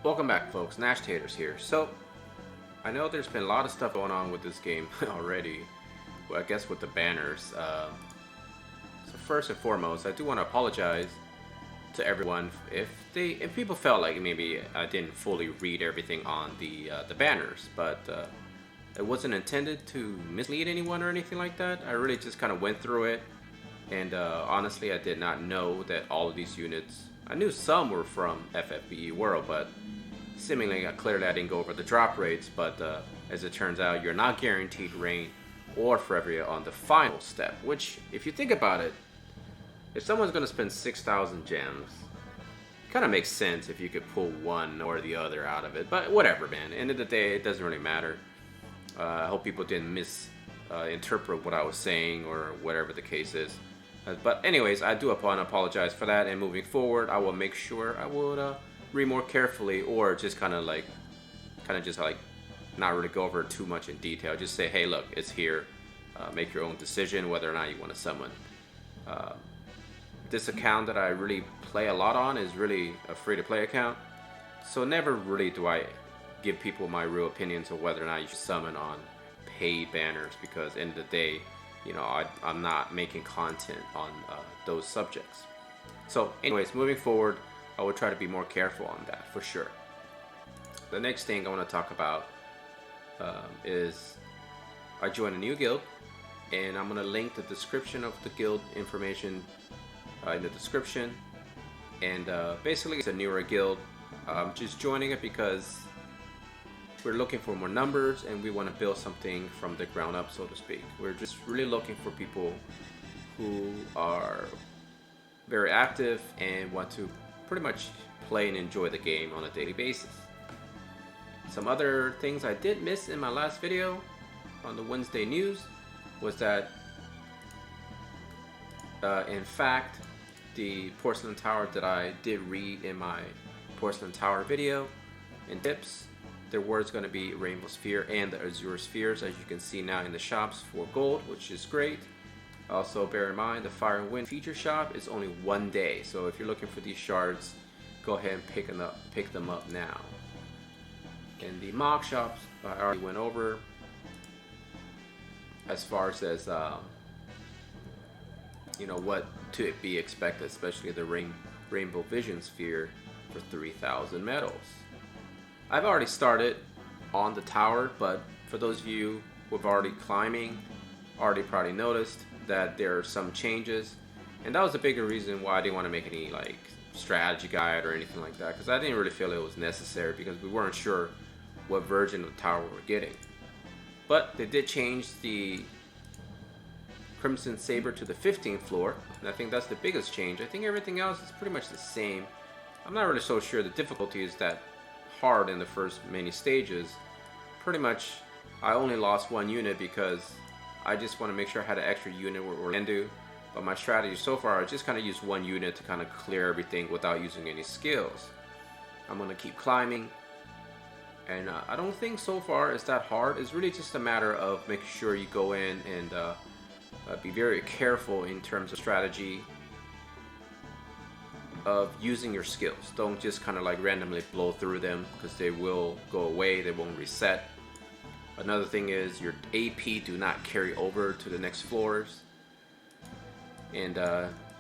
Welcome back, folks. Nashtaters here. So, I know there's been a lot of stuff going on with this game already. Well, I guess with the banners. So first and foremost, I do want to apologize to everyone if people felt like maybe I didn't fully read everything on the banners, but it wasn't intended to mislead anyone or anything like that. I really just kind of went through it, and honestly, I did not know that all of these units. I knew some were from FFPE World, but seemingly clearly I didn't go over the drop rates. But as it turns out, you're not guaranteed rain or Ferevia on the final step. Which, if you think about it, if someone's going to spend 6,000 gems, it kind of makes sense if you could pull one or the other out of it. But whatever, man. End of the day, it doesn't really matter. I hope people didn't misinterpret what I was saying or whatever the case is. But anyways, I do want to apologize for that, and moving forward, I will make sure I will read more carefully, or just kind of just not really go over too much in detail. Just say, hey, look, it's here. Make your own decision whether or not you want to summon. This account that I really play a lot on is really a free-to-play account, so never really do I give people my real opinions of whether or not you should summon on paid banners, because at the end of the day, you know, I'm not making content on those subjects. So anyways, moving forward, I will try to be more careful on that for sure. The next thing I want to talk about is I joined a new guild, and I'm going to link the description of the guild information in the description. And basically it's a newer guild. I'm just joining it because we're looking for more numbers, and we want to build something from the ground up, so to speak. We're just really looking for people who are very active and want to pretty much play and enjoy the game on a daily basis. Some other things I did miss in my last video on the Wednesday news was that in fact, the porcelain tower that I did read in my porcelain tower video and tips, there was going to be Rainbow Sphere and the Azure Spheres, as you can see now in the shops for gold, which is great. Also, bear in mind the Fire and Wind feature shop is only 1 day, so if you're looking for these shards, go ahead and pick them up now. And the mock shops I already went over, as far as you know, what to be expected, especially the Rainbow Vision Sphere for 3,000 medals. I've already started on the tower, but for those of you who have already climbing, already probably noticed that there are some changes, and that was the bigger reason why I didn't want to make any like strategy guide or anything like that, because I didn't really feel it was necessary, because we weren't sure what version of the tower we're getting. But they did change the Crimson Saber to the 15th floor, and I think that's the biggest change. I think everything else is pretty much the same. I'm not really so sure the difficulty is that hard in the first many stages. Pretty much I only lost one unit because I just want to make sure I had an extra unit where we're do. But my strategy so far, I just kind of use one unit to kind of clear everything without using any skills. I'm going to keep climbing, and I don't think so far it's that hard. It's really just a matter of making sure you go in and be very careful in terms of strategy of using your skills. Don't just kind of like randomly blow through them, because they will go away, they won't reset. Another thing is your AP do not carry over to the next floors. And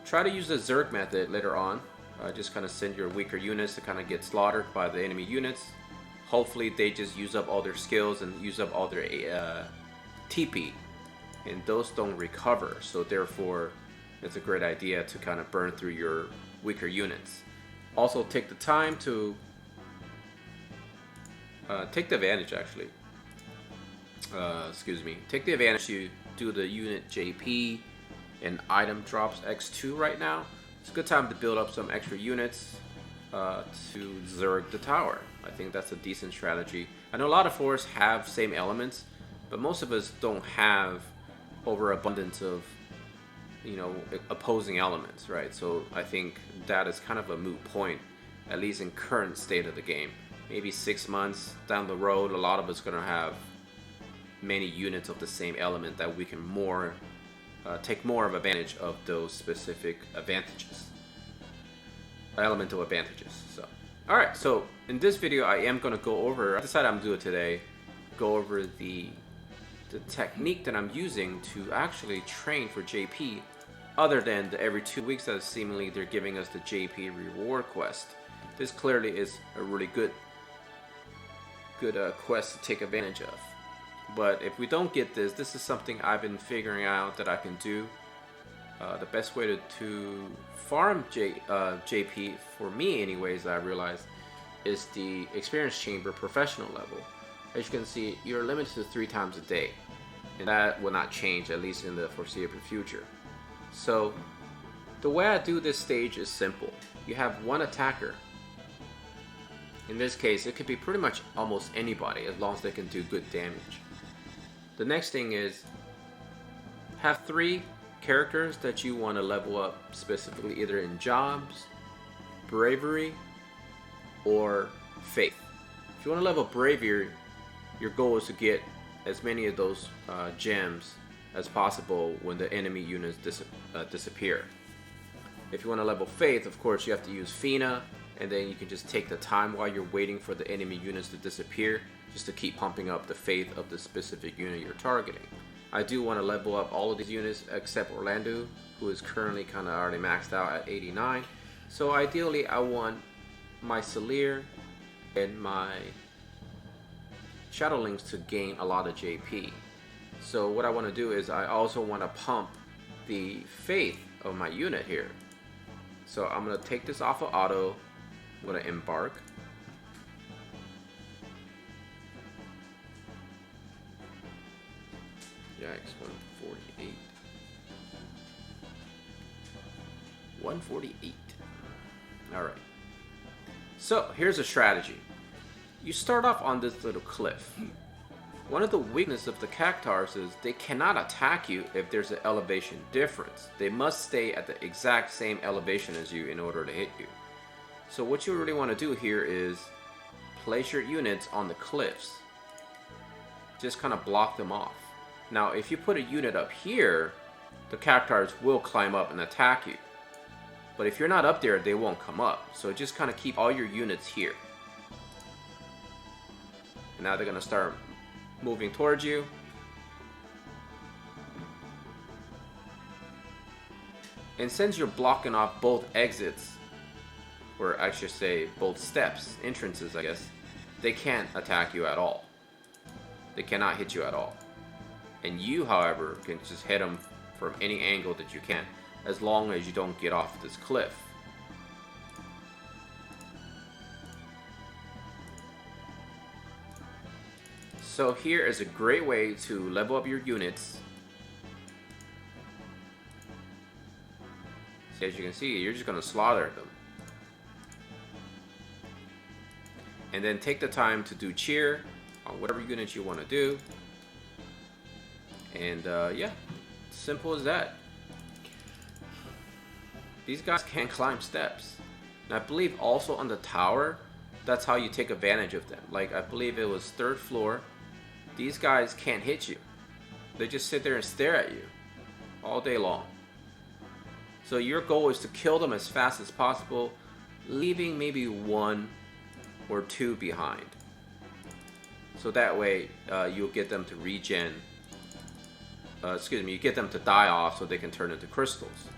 try to use the Zerg method later on. Just kind of send your weaker units to kind of get slaughtered by the enemy units. Hopefully they just use up all their skills and use up all their TP, and those don't recover, so therefore it's a great idea to kind of burn through your weaker units. Also take the time to take the advantage actually. Take the advantage to do the unit JP and item drops X2 right now. It's a good time to build up some extra units to Zerg the tower. I think that's a decent strategy. I know a lot of forests have same elements, but most of us don't have overabundance of, you know, opposing elements, right? So I think that is kind of a moot point, at least in current state of the game. Maybe 6 months down the road, a lot of us gonna have many units of the same element that we can take more of advantage of those specific advantages, elemental advantages. So Alright, so in this video I am going to go over, I decided I'm going to do it today, go over the technique that I'm using to actually train for JP, other than the every 2 weeks that seemingly they're giving us the JP reward quest. This clearly is a really good quest to take advantage of. But if we don't get this, this is something I've been figuring out that I can do. The best way to farm JP, for me anyways, I realized, is the experience chamber professional level. As you can see, you're limited to 3 times a day, and that will not change, at least in the foreseeable future. So the way I do this stage is simple. You have one attacker. In this case, it could be pretty much almost anybody, as long as they can do good damage. The next thing is, have 3 characters that you want to level up specifically, either in jobs, bravery, or faith. If you want to level bravery, your goal is to get as many of those gems as possible when the enemy units disappear. If you want to level faith, of course you have to use Fina, and then you can just take the time while you're waiting for the enemy units to disappear, just to keep pumping up the faith of the specific unit you're targeting. I do want to level up all of these units except Orlando, who is currently kind of already maxed out at 89. So ideally I want my Salir and my Shadowlings to gain a lot of JP. So what I want to do is I also want to pump the faith of my unit here. So I'm going to take this off of auto. I'm going to embark. Yikes, 148. 148. Alright. So, here's a strategy. You start off on this little cliff. One of the weaknesses of the Cactars is they cannot attack you if there's an elevation difference. They must stay at the exact same elevation as you in order to hit you. So what you really want to do here is place your units on the cliffs. Just kind of block them off. Now, if you put a unit up here, the Cactars will climb up and attack you. But if you're not up there, they won't come up. So just kind of keep all your units here. And now they're going to start moving towards you. And since you're blocking off both exits, or I should say both steps, entrances I guess, they can't attack you at all. They cannot hit you at all. And you, however, can just hit them from any angle that you can, as long as you don't get off this cliff. So here is a great way to level up your units. So as you can see, you're just going to slaughter them. And then take the time to do cheer on whatever units you want to do. And yeah, simple as that. These guys can't climb steps. And I believe also on the tower, that's how you take advantage of them. Like, I believe it was 3rd floor. These guys can't hit you. They just sit there and stare at you all day long. So your goal is to kill them as fast as possible, leaving maybe 1 or 2 behind. So that way you'll get them to regen. You get them to die off so they can turn into crystals.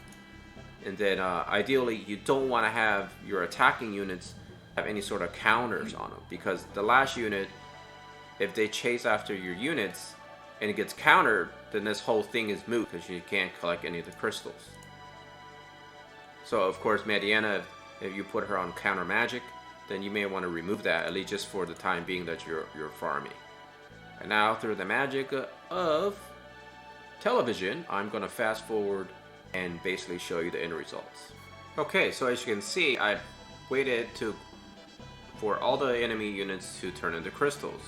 And then ideally you don't want to have your attacking units have any sort of counters on them, because the last unit, if they chase after your units and it gets countered, then this whole thing is moot because you can't collect any of the crystals. So of course Mariana, if you put her on counter magic, then you may want to remove that, at least just for the time being that you're farming. And now through the magic of television, I'm going to fast forward and basically show you the end results. Okay, so as you can see, I waited for all the enemy units to turn into crystals.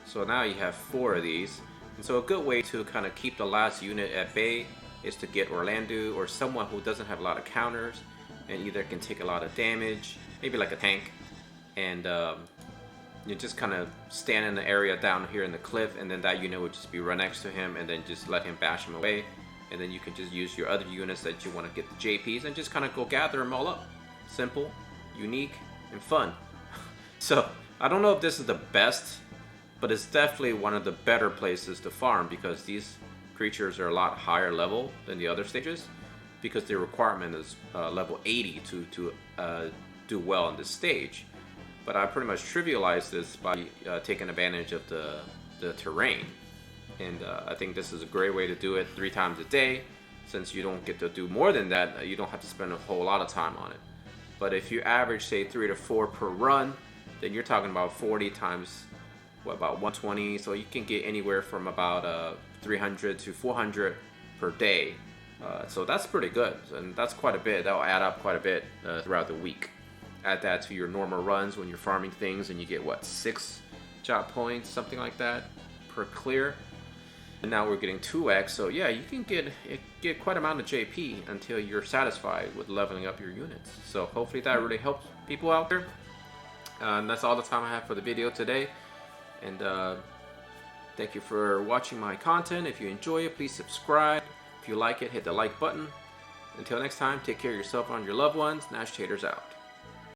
So now you have 4 of these. And so a good way to kind of keep the last unit at bay is to get Orlando or someone who doesn't have a lot of counters and either can take a lot of damage, maybe like a tank, and you just kind of stand in the area down here in the cliff, and then that unit would just be right next to him, and then just let him bash him away. And then you can just use your other units that you want to get the JPs and just kind of go gather them all up. Simple, unique, and fun. So I don't know if this is the best, but it's definitely one of the better places to farm because these creatures are a lot higher level than the other stages, because the requirement is level 80 to do well on this stage. But I pretty much trivialized this by taking advantage of the terrain. And I think this is a great way to do it 3 times a day. Since you don't get to do more than that, you don't have to spend a whole lot of time on it. But if you average, say, 3 to 4 per run, then you're talking about 40 times, what, about 120. So you can get anywhere from about 300 to 400 per day. So that's pretty good, and that's quite a bit. That'll add up quite a bit throughout the week. Add that to your normal runs when you're farming things, and you get, what, 6 job points, something like that, per clear. And now we're getting 2x, so yeah, you can get quite amount of JP until you're satisfied with leveling up your units. So hopefully that really helps people out there. And that's all the time I have for the video today. And thank you for watching my content. If you enjoy it, please subscribe. If you like it, hit the like button. Until next time, take care of yourself and your loved ones. Nashtaters out.